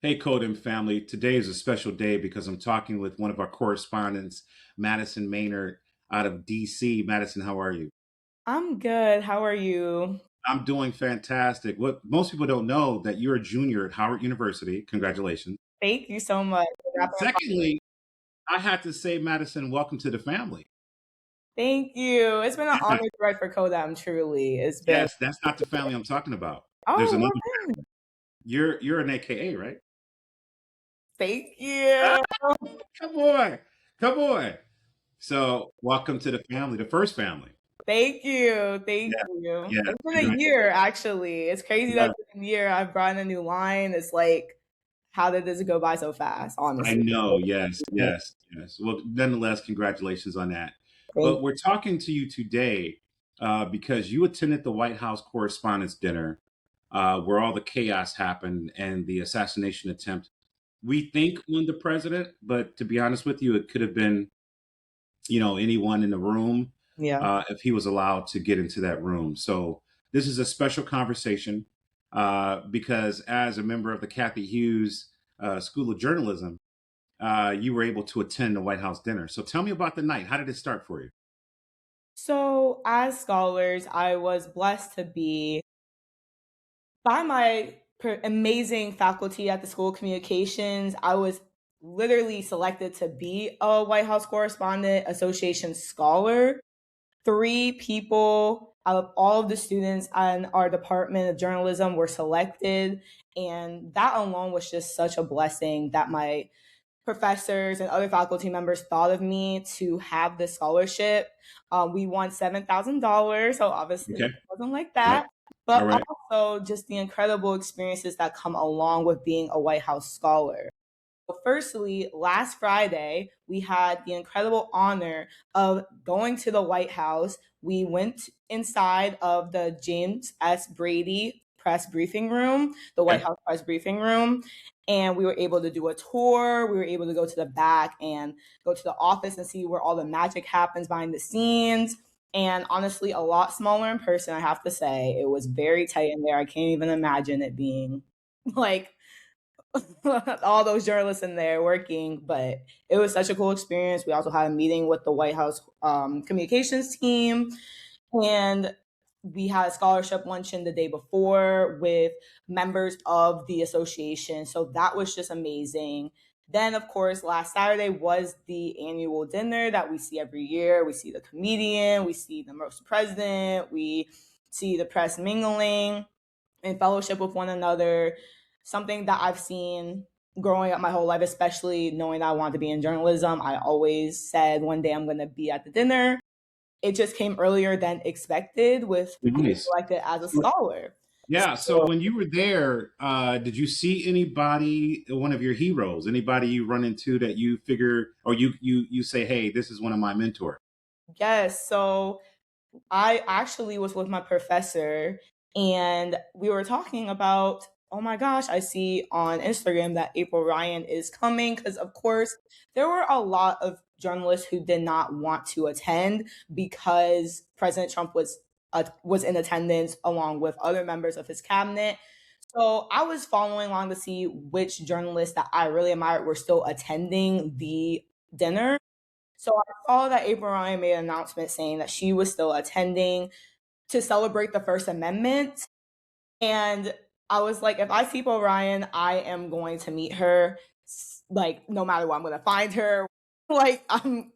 Hey, Codem family. Today is a special day because I'm talking with one of our correspondents, Madison Maynard, out of DC. Madison, how are you? I'm good. How are you? I'm doing fantastic. What most people don't know that you're a junior at Howard University. Congratulations. Thank you so much for wrapping up. Secondly, I have to say, Madison, welcome to the family. Thank you. It's been an honor to write for Kodam, truly. It's been, Yes, that's not the family I'm talking about. There's oh, another. well, You're an AKA, right? thank you. Come on, come on. So, welcome to the family, the first family. Thank you. Thank Yeah, you. yeah. It's been a year, actually. It's crazy that Yeah. it's been a year. I've brought in a new line. It's like, how did this go by so fast, I honestly? know. Yes, yes, yes. Well, nonetheless, congratulations on that. Thank But we're talking to you today because you attended the White House Correspondents Dinner, where all the chaos happened and the assassination attempt. We think on the president, but to be honest with you, it could have been, anyone in the room Yeah. if he was allowed to get into that room. So this is a special conversation because as a member of the Kathy Hughes School of Journalism, you were able to attend the White House dinner. So tell me about the night. How did it start for you? So, as scholars, I was blessed to be by my amazing faculty at the School of Communications. I was literally selected to be a White House Correspondent Association scholar. Three people out of all of the students in our Department of Journalism were selected. And that alone was just such a blessing that my professors and other faculty members thought of me to have this scholarship. We won $7,000, so obviously Okay. it wasn't like All right. that. All But right. also just the incredible experiences that come along with being a White House scholar. Firstly, last Friday, we had the incredible honor of going to the White House. We went inside of the James S. Brady press briefing room, the White Okay. House press briefing room, and we were able to do a tour. We were able to go to the back and go to the office and see where all the magic happens behind the scenes. And honestly, a lot smaller in person, I have to say. It was very tight in there. I can't even imagine it being like all those journalists in there working, but it was such a cool experience. We also had a meeting with the White House communications team, and we had a scholarship luncheon the day before with members of the association. So that was just amazing. Then, of course, last Saturday was the annual dinner that we see every year. We see the comedian, we see the most president, we see the press mingling and fellowship with one another, something that I've seen growing up my whole life, especially knowing that I wanted to be in journalism. I always said one day I'm going to be at the dinner. It just came earlier than expected with being Nice. selected as a scholar. Yeah. So So, when you were there, did you see anybody, one of your heroes, anybody you run into that you figure, or you say, hey, this is one of my mentors? yes. So I actually was with my professor and we were talking about, oh my gosh, I see on Instagram that April Ryan is coming. Because, of course, there were a lot of journalists who did not want to attend because President Trump was in attendance along with other members of his cabinet. So I was following along to see which journalists that I really admired were still attending the dinner. So I saw that April Ryan made an announcement saying that she was still attending to celebrate the First Amendment. And I was like, if I see April Ryan, I am going to meet her. Like, no matter what, I'm going to find her. Like,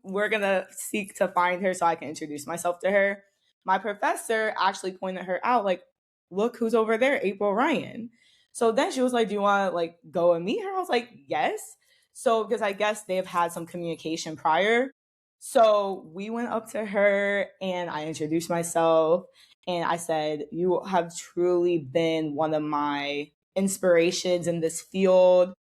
we're going to seek to find her so I can introduce myself to her. My professor actually pointed her out, like, look who's over there, April Ryan. So then she was like, do you want to like go and meet her? I was like, yes. So because I guess they've had some communication prior. So we went up to her and I introduced myself and I said, you have truly been one of my inspirations in this field,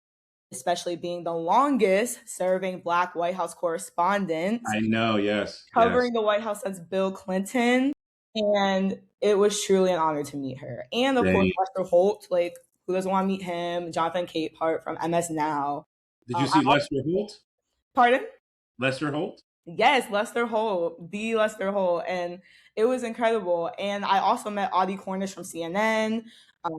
especially being the longest serving Black White House correspondent, I know. Yes. Yes. covering the White House since Bill Clinton. And it was truly an honor to meet her. And of course, Dang. Lester Holt, like, who doesn't want to meet him? Jonathan Capehart from MS Now. Did you I see also, Lester Holt? pardon? Lester Holt? Yes, Lester Holt, the Lester Holt, and it was incredible. And I also met Audie Cornish from CNN, um,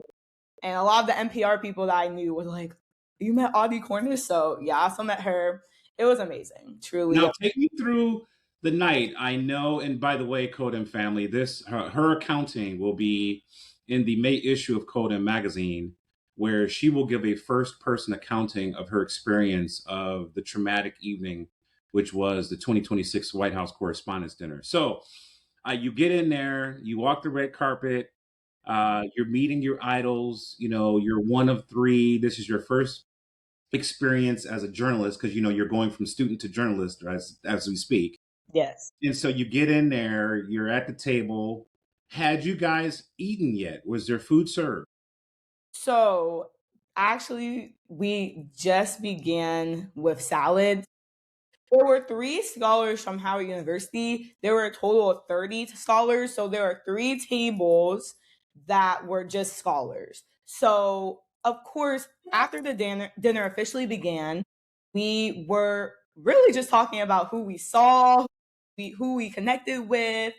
and a lot of the NPR people that I knew were like, You met Audie Cornish, so yeah, I also met her. It was amazing, truly. Now, take me through the night. I know, and by the way, Codem family, her accounting will be in the May issue of Codem magazine, where she will give a first-person accounting of her experience of the traumatic evening, which was the 2026 White House Correspondents Dinner. So, you get in there, you walk the red carpet, you're meeting your idols. You know, you're one of three. This is your first experience as a journalist because you're going from student to journalist as we speak. Yes. And so you get in there, you're at the table. Had you guys eaten yet? Was there food served? So actually, we just began with salads. There were 3 scholars from Howard University. There were a total of 30 scholars. So there are 3 tables that were just scholars. So, of course, after the dinner officially began, we were really just talking about who we saw, who we connected with,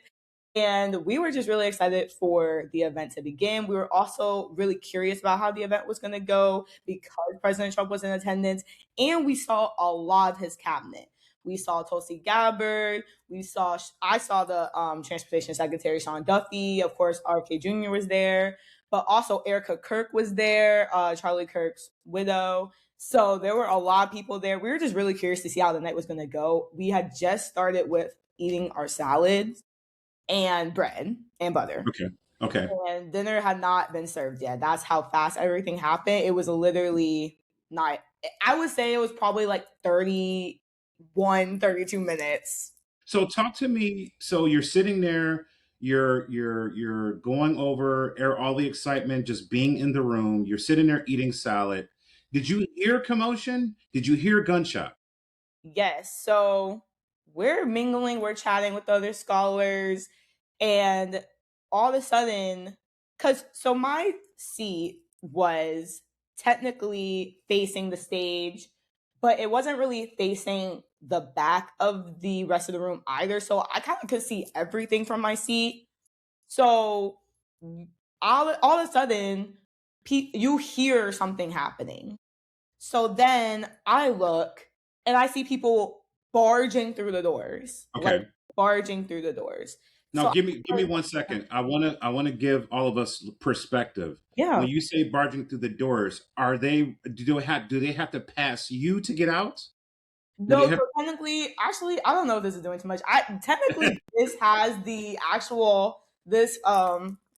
and we were just really excited for the event to begin. We were also really curious about how the event was going to go because President Trump was in attendance, and we saw a lot of his cabinet. We saw Tulsi Gabbard. I saw the Transportation Secretary Sean Duffy. Of course, RFK Jr. was there, but also Erica Kirk was there, Charlie Kirk's widow. So there were a lot of people there. We were just really curious to see how the night was going to go. We had just started with eating our salads and bread and butter. Okay. Okay. And dinner had not been served yet. That's how fast everything happened. It was literally not, I would say it was probably like 31, 32 minutes. So talk to me. So you're sitting there, you're going over all the excitement, just being in the room. You're sitting there eating salad. Did you hear commotion? Did you hear gunshot? Yes. So we're mingling, we're chatting with other scholars, and all of a sudden, so my seat was technically facing the stage, but it wasn't really facing the back of the rest of the room either. So I kind of could see everything from my seat. So all of a sudden, you hear something happening. So then I look and I see people barging through the doors. Like Okay. barging through the doors. Now So give me 1 second. I wanna give all of us perspective. yeah. When you say barging through the doors, do they have to pass you to get out? Do they No, have so technically, actually, I don't know if this is doing too much. Technically this has the actual this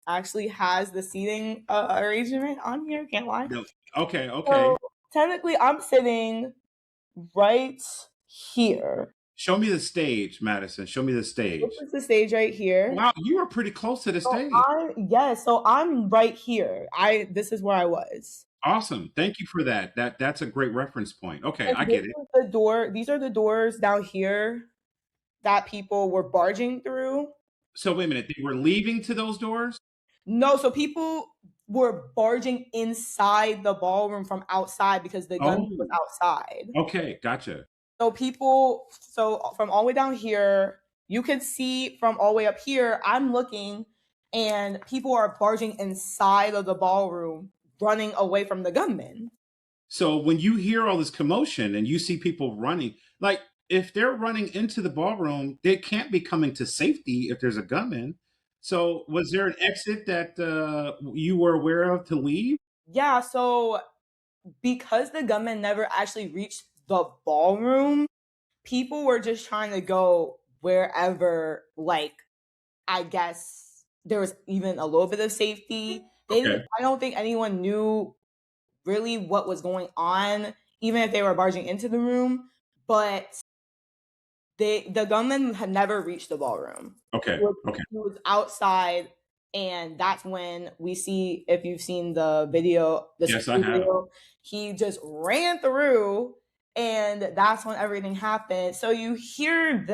actually has the seating arrangement on here, can't lie. no? Okay, So okay. technically I'm sitting right here. Show me the stage, Madison. Show me the This stage. is the stage right here. Wow, you were pretty close to the So stage. so I'm right here. This is where I was. Awesome. Thank you for that. That's a great reference point. Okay, And I this get it. is the door. These are the doors down here that people were barging through. So wait a minute. They were leaving to those doors? No, so people were barging inside the ballroom from outside because the gun was Oh, outside. okay, gotcha. So from all the way down here, you can see from all the way up here, I'm looking and people are barging inside of the ballroom, running away from the gunmen. So when you hear all this commotion and you see people running, like if they're running into the ballroom, they can't be coming to safety if there's a gunman. So was there an exit that you were aware of to leave? Yeah, so because the gunman never actually reached the ballroom, people were just trying to go wherever, like, I guess there was even a little bit of safety. Okay. I don't think anyone knew really what was going on, even if they were barging into the room. But the gunman had never reached the ballroom. Okay. Okay. He was outside, and that's when we see, if you've seen the video, Yes, I have. video, he just ran through, and that's when everything happened. So you hear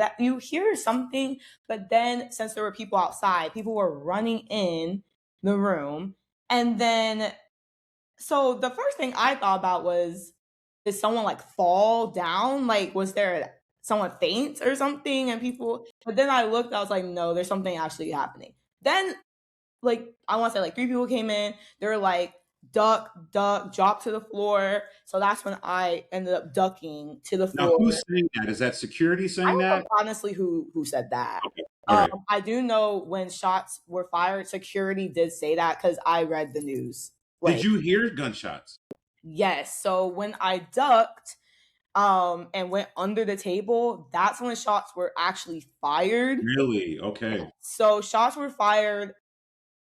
something, but then since there were people outside, people were running in the room, and then so the first thing I thought about was, did someone like fall down? Like, was there someone faint or something? And people, but then I looked, I was like, no, there's something actually happening. Then, like, I want to say like 3 people came in. They were like, duck, drop to the floor. So that's when I ended up ducking to the Now, floor. who's saying that? Is that security I saying don't that? know honestly who said that. Okay. All right. I do know when shots were fired, security did say that because I read the news. Did you hear gunshots? Yes. So when I ducked and went under the table, that's when shots were actually fired. Really? Okay. So shots were fired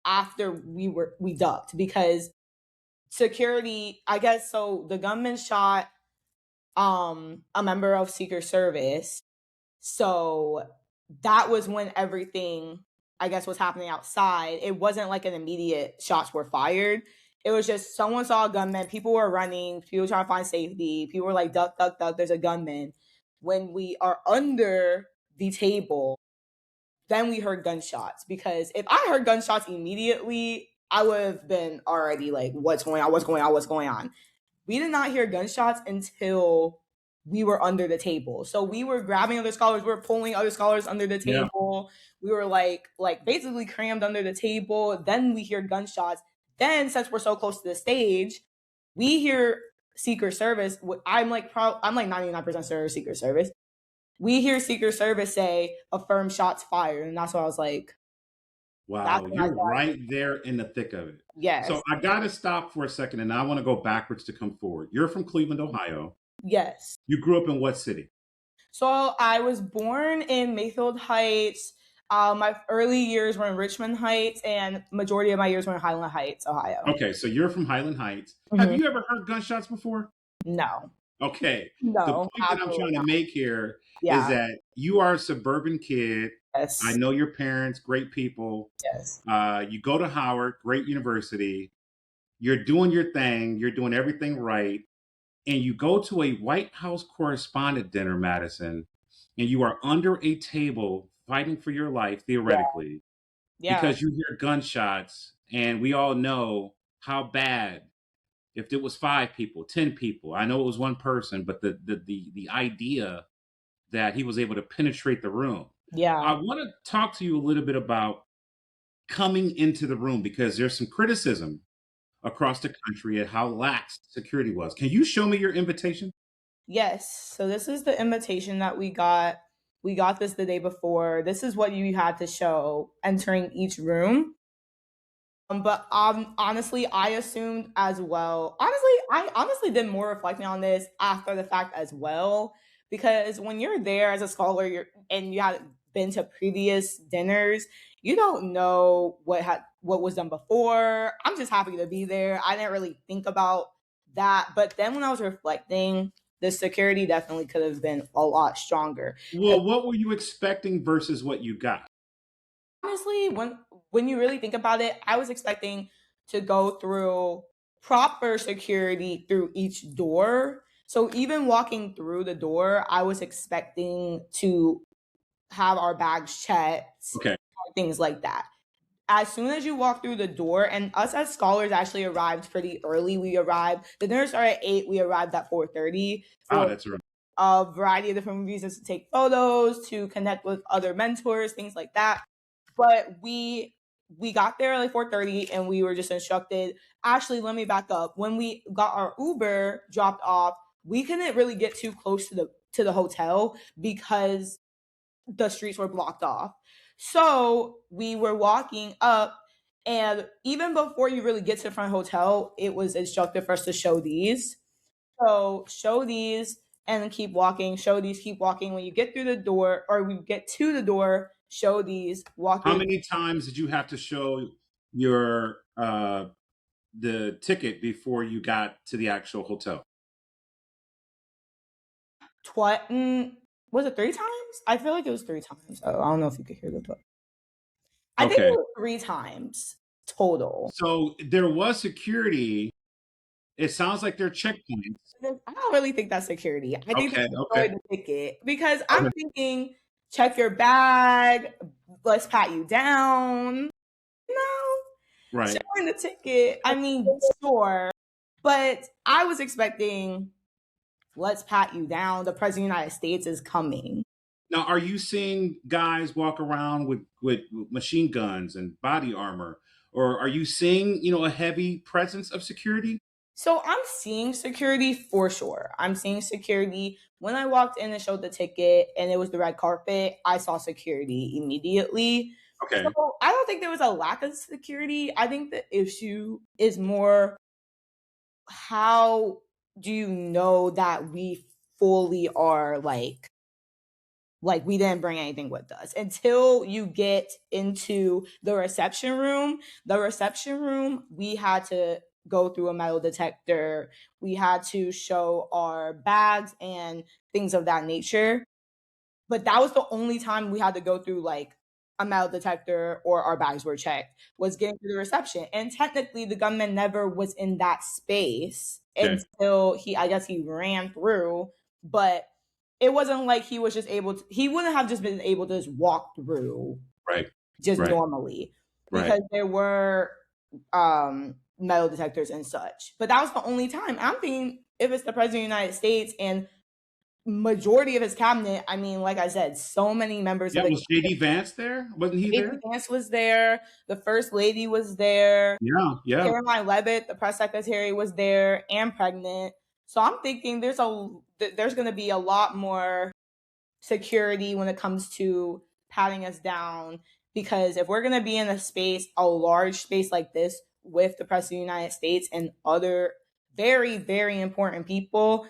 after we ducked because security, I guess, so the gunman shot a member of Secret Service. So that was when everything, I guess, was happening outside. It wasn't like an immediate shots were fired. It was just someone saw a gunman, people were running, people trying to find safety, people were like, duck, duck, duck, there's a gunman. When we are under the table, then we heard gunshots, because if I heard gunshots immediately, I would have been already like, what's going on? What's going on? What's going on? We did not hear gunshots until we were under the table. So we were grabbing other scholars, we were pulling other scholars under the table. Yeah. We were like basically crammed under the table. Then we hear gunshots. Then, since we're so close to the stage, we hear Secret Service. I'm like 99% sure Secret Service. We hear Secret Service say, "Affirm shots fired," and that's what I was like. Wow, you're right there in the thick of it. Yes. So I got to stop for a second, and I want to go backwards to come forward. You're from Cleveland, Ohio. Yes. You grew up in what city? So I was born in Mayfield Heights. My early years were in Richmond Heights, and majority of my years were in Highland Heights, Ohio. Okay, so you're from Highland Heights. Mm-hmm. Have you ever heard gunshots before? No. Okay. No. The point that I'm trying to make here is that you are a suburban kid. Yes. I know your parents, great people. Yes. You go to Howard, great university. You're doing your thing. You're doing everything right. And you go to a White House Correspondent Dinner, Madison, and you are under a table fighting for your life, theoretically, because you hear gunshots. And we all know how bad, if it was 5 people, 10 people, I know it was one person, but the idea that he was able to penetrate the room. Yeah. I want to talk to you a little bit about coming into the room, because there's some criticism across the country at how lax security was. Can you show me your invitation? Yes. So this is the invitation that we got. We got this the day before. This is what you had to show entering each room. But honestly, I assumed as well. I honestly did more reflecting on this after the fact as well, because when you're there as a scholar, and you had been to previous dinners, you don't know what was done before. I'm just happy to be there. I didn't really think about that, but then when I was reflecting, the security definitely could have been a lot stronger. Well, what were you expecting versus what you got? Honestly, when you really think about it, I was expecting to go through proper security through each door. So even walking through the door, I was expecting to have our bags checked, okay, things like that. As soon as you walk through the door, and us as scholars actually arrived pretty early. We arrived, the dinner started at 8, we arrived at 4:30. Oh, that's right. A variety of different reasons to take photos, to connect with other mentors, things like that. But we got there like 4:30, and we were just instructed. Actually, let me back up. When we got our Uber dropped off, we couldn't really get too close to the hotel because the streets were blocked off. So we were walking up, and even before you really get to the front hotel, it was instructed for us to show these. So show these and then keep walking, show these, keep walking. When you get through the door, or we get to the door, show these, walk. How many times did you have to show your the ticket before you got to the actual hotel? Was it 3 times? I feel like it was 3 times. Oh, I don't know if you could hear the book. I think it was 3 times total. So there was security. It sounds like they're checkpoints. I don't really think that's security. I think that's the ticket, because I'm thinking, check your bag, let's pat you down. No, right? Showing the ticket. I mean, sure, but I was expecting, let's pat you down. The President of the United States is coming. Now, are you seeing guys walk around with machine guns and body armor, or are you seeing, a heavy presence of security? So I'm seeing security for sure. I'm seeing security. When I walked in and showed the ticket and it was the red carpet, I saw security immediately. So Okay. I don't think there was a lack of security. I think the issue is more, how do you know that we fully are like we didn't bring anything with us until you get into the reception room. The reception room, we had to go through a metal detector. We had to show our bags and things of that nature. But that was the only time we had to go through like a metal detector or our bags were checked, was getting to the reception. And technically the gunman never was in that space Okay. until I guess he ran through, but it wasn't like he was just able to, he wouldn't have just been able to just walk through Right. just Right. normally, Right. because there were metal detectors and such. But that was the only time. I'm thinking, if it's the president of the United States and majority of his cabinet, I mean, like I said, so many members of Yeah. the Was JD Vance there? Wasn't he JD there? Vance was there, the first lady was there, Yeah. Yeah. Caroline Levitt, the press secretary, was there and pregnant. So I'm thinking there's going to be a lot more security when it comes to patting us down, because if we're going to be in a large space like this with the president of the United States and other very, very important people,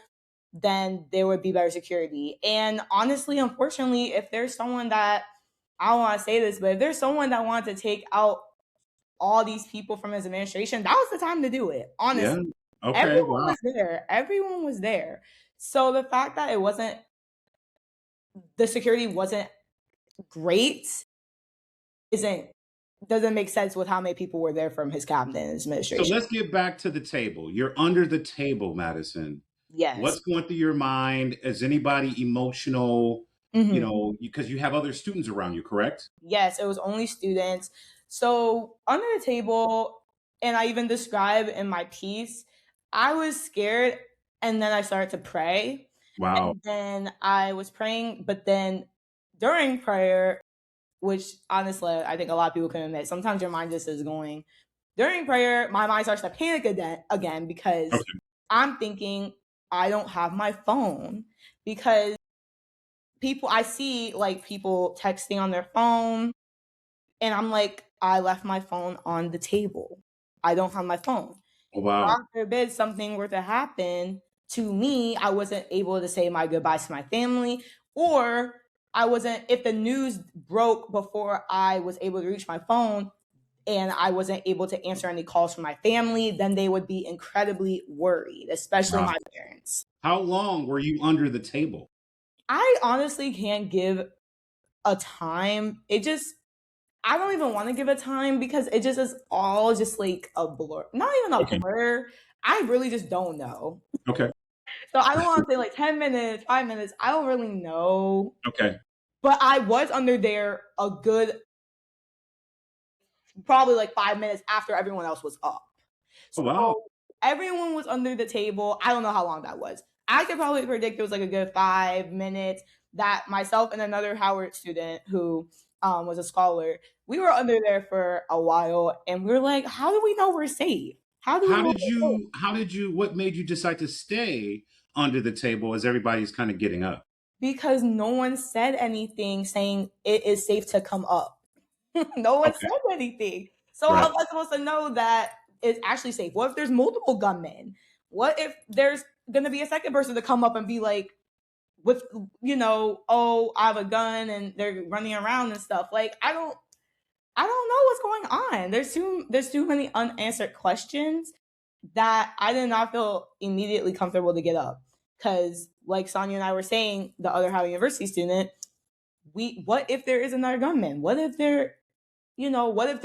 then there would be better security. And honestly, unfortunately, if there's someone that, I don't want to say this, but if there's someone that wanted to take out all these people from his administration, that was the time to do it. Yeah. Honestly, Okay. everyone Wow. was there. Everyone was there. So the fact that the security wasn't great isn't doesn't make sense with how many people were there from his cabinet and his So administration. let's get back to the table. You're under the table, Madison. Yes. What's going through your mind? Is anybody emotional? Mhm. Because you have other students around you, correct? Yes, it was only students. So under the table, and I even describe in my piece, I was scared and then I started to pray. Wow. And then I was praying, but then during prayer, which honestly I think a lot of people can admit, sometimes your mind just is going. During prayer, my mind starts to panic again because Okay. I'm thinking I don't have my phone, because I see like people texting on their phone, and I'm like, I left my phone on the table. I don't have my phone. Oh, wow. God forbid something were to happen to me, I wasn't able to say my goodbyes to my family, or if the news broke before I was able to reach my phone and I wasn't able to answer any calls from my family, then they would be incredibly worried, especially Wow. my parents. How long were you under the table? I honestly can't give a time. I don't even want to give a time because it just is all just like a blur. Not even a Okay. blur. I really just don't know. Okay. So I don't want to say like 10 minutes, 5 minutes. I don't really know. Okay. But I was under there a good, probably like 5 minutes after everyone else was up. Oh, wow. So everyone was under the table. I don't know how long that was. I could probably predict it was like a good 5 minutes that myself and another Howard student who was a scholar, we were under there for a while, and we were like, how do we know we're safe? How do we know we're safe? What made you decide to stay under the table as everybody's kind of getting up? Because no one said anything saying it is safe to come up. No one Okay. said anything. So how Right. am I supposed to know that it's actually safe? What if there's multiple gunmen? What if there's gonna be a second person to come up and be like, with oh, I have a gun and they're running around and stuff. Like I don't know what's going on. There's too many unanswered questions that I did not feel immediately comfortable to get up. Cause like Sonia and I were saying, the other Howard University student, what if there is another gunman? What if the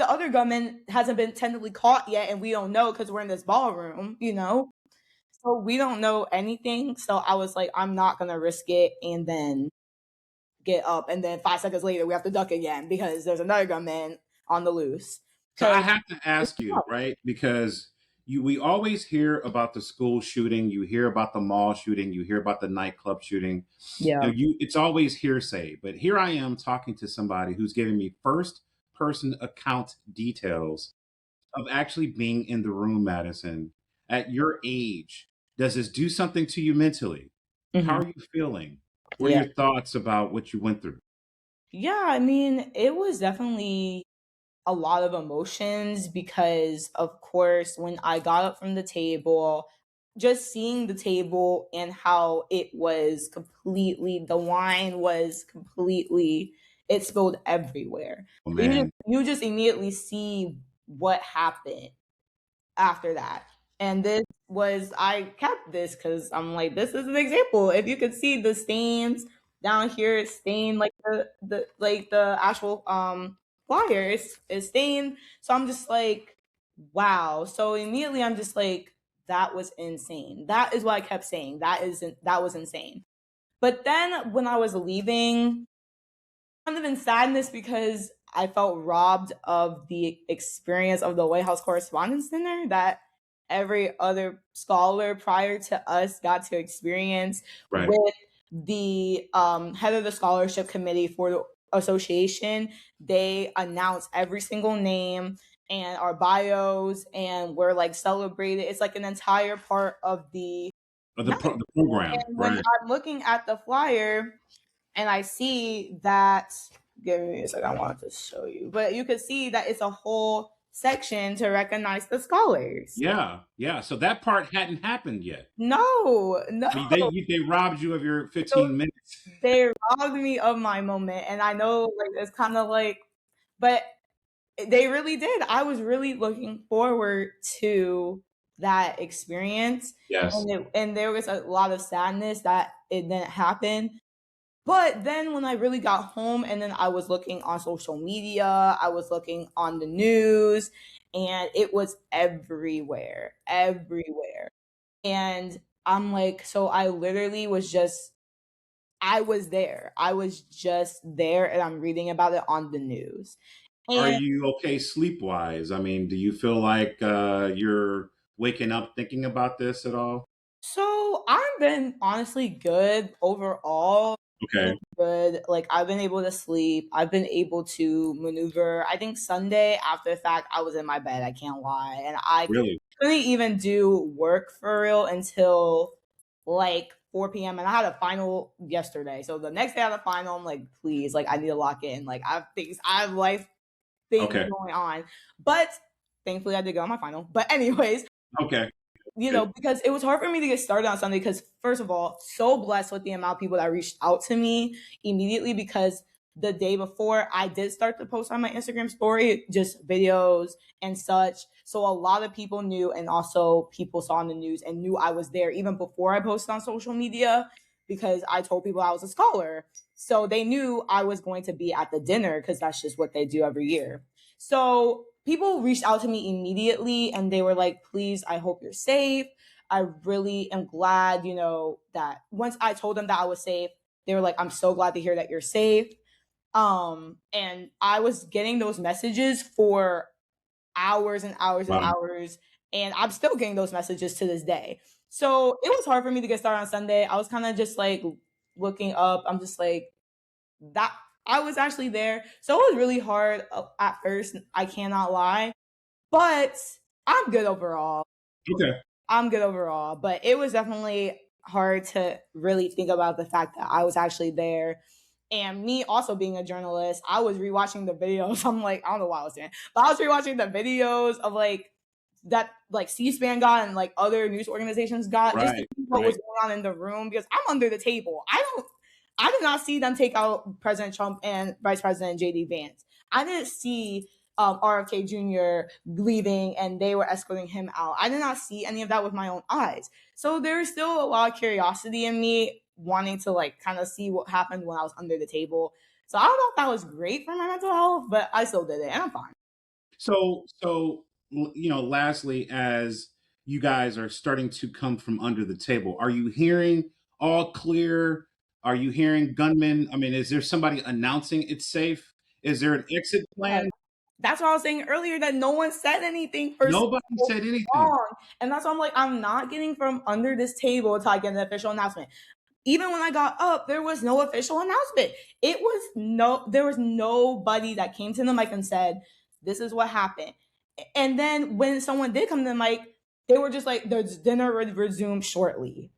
other gunman hasn't been technically caught yet and we don't know because we're in this ballroom? So we don't know anything. So I was like, I'm not gonna risk it and then get up, and then 5 seconds later we have to duck again because there's another gunman on the loose. So I Because have to ask you, right? Because we always hear about the school shooting, you hear about the mall shooting, you hear about the nightclub shooting. yeah, It's always hearsay. But here I am talking to somebody who's giving me first person account details of actually being in the room, Madison, at your age, does this do something to you mentally? How Mhm. are you feeling? What are Yeah. your thoughts about what you went through? Yeah, I mean, it was definitely a lot of emotions because, of course, when I got up from the table, just seeing the table and how it was completely, the wine was completely, it spilled everywhere. Oh So man, you just immediately see what happened after that. And this was, I kept this because I'm like, this is an example. If you could see the stains down here, it's stained like the actual flyer is stained. So I'm just like, wow. So immediately I'm just like, that was insane. That is what I kept saying. That was insane. But then when I was leaving, kind of in sadness because I felt robbed of the experience of the White House Correspondents Dinner that every other scholar prior to us got to experience right. with the head of the scholarship committee for the association. They announced every single name and our bios, and we're like celebrated. It's like an entire part of the Of night. the program, And when right. I'm looking at the flyer, and I see that, give me a second, I wanted to show you, but you could see that it's a whole section to recognize the scholars. Yeah, yeah. So that part hadn't happened yet. No, no. They robbed you of your So 15 minutes. they robbed me of my moment. And I know like it's kind of like, but they really did. I was really looking forward to that experience. Yes. And there was a lot of sadness that it didn't happen. But then when I really got home and then I was looking on social media, I was looking on the news, and it was everywhere, everywhere. And I'm like, so I literally was just, I was there. I was just there and I'm reading about it on the news. Are And you okay sleep-wise? I mean, do you feel like, you're waking up thinking about this at all? so I've been honestly good overall. Been Okay. good. Like I've been able to sleep. I've been able to maneuver. I think Sunday after the fact, I was in my bed. I can't lie, and I Really? couldn't even do work for real until like 4 p.m. And I had a final yesterday. So the next day I had a final. I'm like, please, like I need to lock in. Like I have life things Okay. going on, but thankfully I did go on my final. But anyways, Okay. you know, Good. because it was hard for me to get started on Sunday because first of all, so blessed with the amount of people that reached out to me immediately because the day before I did start to post on my Instagram story, just videos and such. So a lot of people knew and also people saw in the news and knew I was there even before I posted on social media because I told people I was a scholar. So they knew I was going to be at the dinner because that's just what they do every year. So people reached out to me immediately and they were like, please, I hope you're safe. I really am glad, you know, that once I told them that I was safe, they were like, I'm so glad to hear that you're safe. And I was getting those messages for hours and hours and Wow. hours. And I'm still getting those messages to this day. So it was hard for me to get started on Sunday. I was kind of just like looking up. I'm just like, that I was actually there. So it was really hard at first. I cannot lie, but I'm good overall. Okay. I'm good overall, but it was definitely hard to really think about the fact that I was actually there. And me also being a journalist, I was rewatching the videos. I'm like, I don't know what I was doing, but I was rewatching the videos of like that like C-SPAN got and like other news organizations got just to Right. see what was Right. going on in the room because I'm under the table. I did not see them take out President Trump and Vice President JD Vance. I didn't see RFK Jr. leaving and they were escorting him out. I did not see any of that with my own eyes. So there's still a lot of curiosity in me wanting to like kind of see what happened when I was under the table. So I don't know if that was great for my mental health, but I still did it and I'm fine. Lastly, as you guys are starting to come from under the table, are you hearing all clear? Are you hearing gunmen? I mean, is there somebody announcing it's safe? Is there an exit Yeah. plan? That's why I was saying earlier that no one said anything for so Nobody said anything. long. And that's why I'm like, I'm not getting from under this table until I get an official announcement. Even when I got up, there was no official announcement. There was nobody that came to the mic and said, this is what happened. And then when someone did come to the mic, they were just like, the dinner would resume shortly.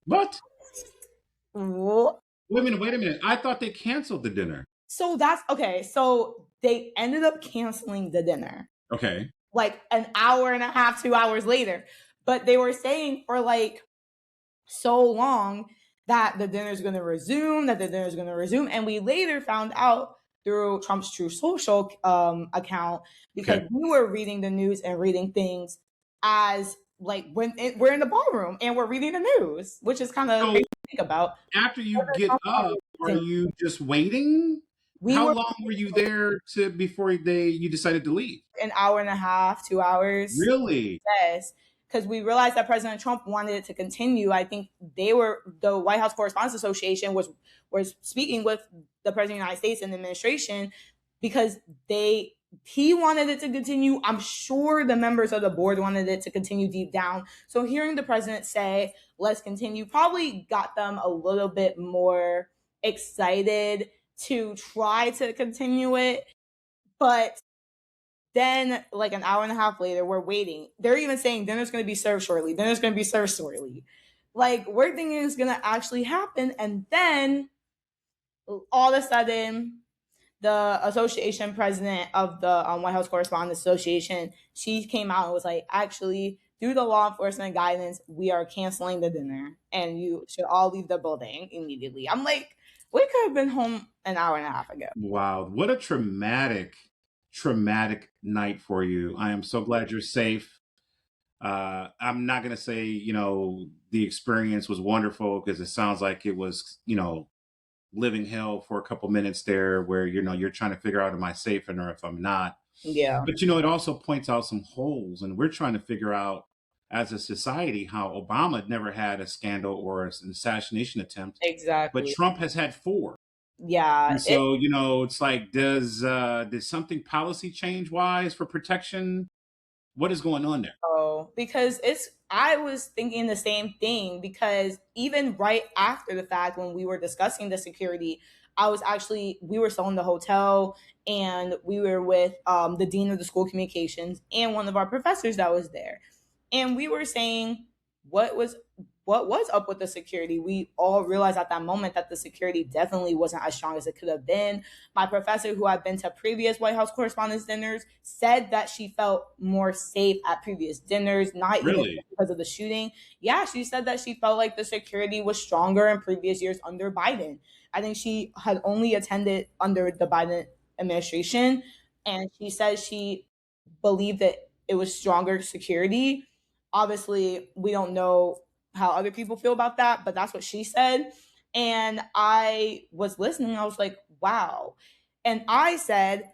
What? Wha- Wait a minute. I thought they canceled the dinner. So that's okay. So they ended up canceling the dinner Okay. like an hour and a half, 2 hours later. But they were saying for like so long that the dinner's going to resume, that the dinner's going to resume. And we later found out through Trump's True Social account, because Okay. we were reading the news and reading things as like we're in the ballroom and we're reading the news, which is kind of So crazy to think about. after you get up, are you just waiting? We How were long were you there to before you decided to leave? an hour and a half, 2 hours. Really? Yes, because we realized that President Trump wanted it to continue. I think the White House Correspondents Association was speaking with the President of the United States and the administration because he wanted it to continue. I'm sure the members of the board wanted it to continue deep down. So hearing the president say, let's continue, probably got them a little bit more excited to try to continue it. But then, like an hour and a half later, we're waiting. They're even saying dinner's going to be served shortly. Dinner's going to be served shortly. Like, we're thinking it's going to actually happen. And then all of a sudden, the association president of the White House Correspondents Association, she came out and was like, actually, due to law enforcement guidance, we are canceling the dinner and you should all leave the building immediately. I'm like, we could have been home an hour and a half ago. Wow. What a traumatic night for you. I am so glad you're safe. I'm not going to say, the experience was wonderful because it sounds like it was, living hell for a couple minutes there where, you're trying to figure out, am I safe or if I'm not? Yeah. But, it also points out some holes, and we're trying to figure out as a society how Obama never had a scandal or an assassination attempt, but Exactly. Trump has had 4. Yeah. And so, it's like, does something policy change wise for protection? What is going on there? Because I was thinking the same thing, because even right after the fact, when we were discussing the security, we were still in the hotel and we were with the dean of the school communications and one of our professors that was there. And we were saying what was up with the security. We all realized at that moment that the security definitely wasn't as strong as it could have been. My professor, who had been to previous White House Correspondents' dinners, said that she felt more safe at previous dinners, not even Really? because of the shooting. Yeah, she said that she felt like the security was stronger in previous years under Biden. I think she had only attended under the Biden administration, and she said she believed that it was stronger security. Obviously, we don't know how other people feel about that, but that's what she said. And I was listening. I was like, wow. And I said,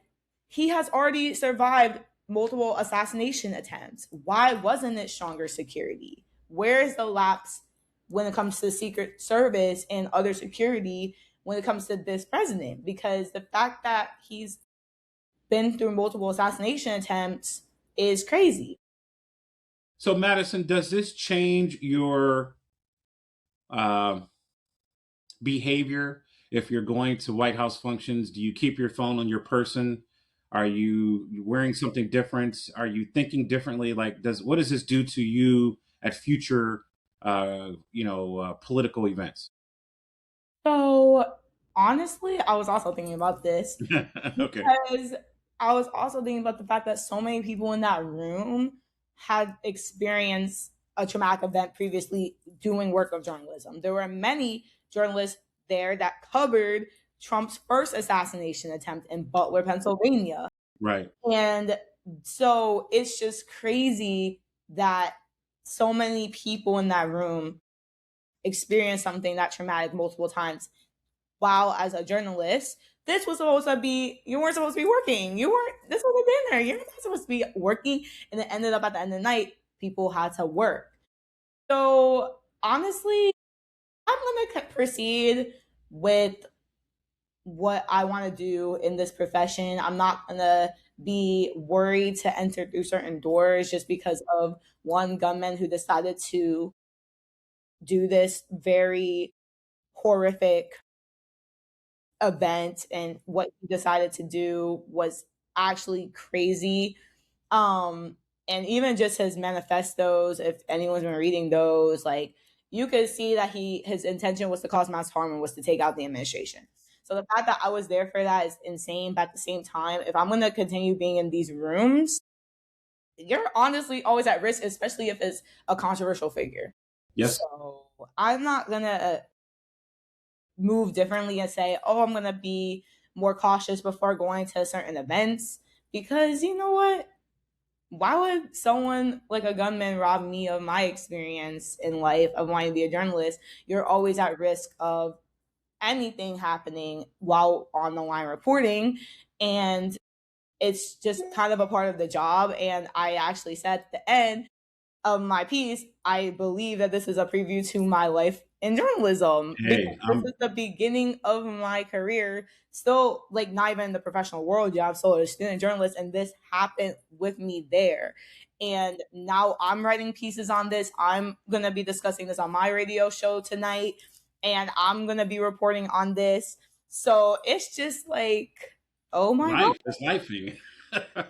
he has already survived multiple assassination attempts. Why wasn't it stronger security? Where is the lapse when it comes to the Secret Service and other security when it comes to this president? Because the fact that he's been through multiple assassination attempts is crazy. So, Madison, does this change your behavior if you're going to White House functions? Do you keep your phone on your person? Are you wearing something different? Are you thinking differently? Like, what does this do to you at future, political events? So honestly, I was also thinking about this Okay. because I was also thinking about the fact that so many people in that room had experienced a traumatic event previously doing work of journalism. There were many journalists there that covered Trump's first assassination attempt in Butler, Pennsylvania. Right. And so it's just crazy that so many people in that room experienced something that traumatic multiple times. While as a journalist, this was supposed to be, you weren't supposed to be working. This was a dinner. You're not supposed to be working. And it ended up at the end of the night, people had to work. So honestly, I'm going to proceed with what I want to do in this profession. I'm not going to be worried to enter through certain doors just because of one gunman who decided to do this very horrific event. And what he decided to do was actually crazy. Um, and even just his manifestos, if anyone's been reading those, like you could see that his intention was to cause mass harm and was to take out the administration. So the fact that I was there for that is insane. But at the same time, if I'm gonna continue being in these rooms, you're honestly always at risk, especially if it's a controversial figure. Yes. So I'm not gonna move differently and say, oh, I'm gonna be more cautious before going to certain events because you know what? Why would someone like a gunman rob me of my experience in life of wanting to be a journalist? You're always at risk of anything happening while on the line reporting. And it's just kind of a part of the job. And I actually said at the end of my piece, I believe that this is a preview to my life in journalism because Hey, this is the beginning of my career. Still, like, not even the professional world yet. I'm still a student journalist, and this happened with me there. And now I'm writing pieces on this. I'm going to be discussing this on my radio show tonight, and I'm going to be reporting on this. So it's just like, oh my God. life is lifing.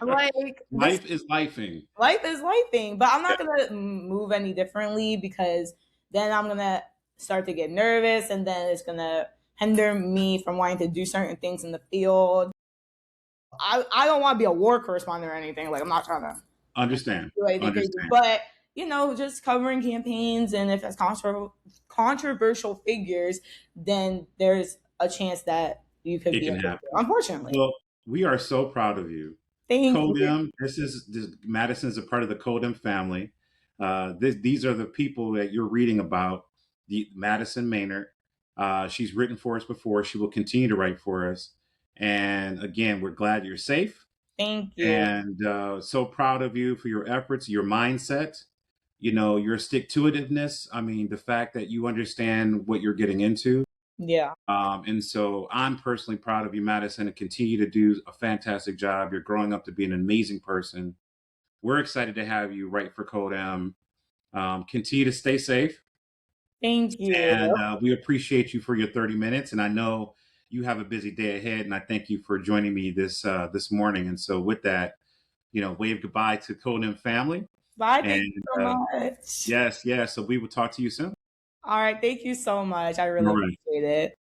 Like, this Life is lifing. life is lifing, but I'm not gonna move any differently because then I'm gonna start to get nervous, and then it's gonna hinder me from wanting to do certain things in the field. I don't want to be a war correspondent or anything. Like I'm not trying to Understand. do anything crazy, Understand. but just covering campaigns, and if it's controversial figures, then there's a chance that you could It be can affected. happen. Unfortunately, Well, we are so proud of you. thank you. Codem, Madison's a part of the Codem family. These are the people that you're reading about. The Madison Maynard. She's written for us before. She will continue to write for us. And again, we're glad you're safe, Thank you. and so proud of you for your efforts, your mindset, your stick to itiveness. I mean, the fact that you understand what you're getting into. Yeah. And so I'm personally proud of you, Madison, and continue to do a fantastic job. You're growing up to be an amazing person. We're excited to have you write for Codem. Continue to stay safe. Thank you. And we appreciate you for your 30 minutes. And I know you have a busy day ahead. And I thank you for joining me this morning. And so with that, wave goodbye to Codem family. Bye. Thank And you so much. yes. So we will talk to you soon. All right. Thank you so much. I All really right. appreciate it.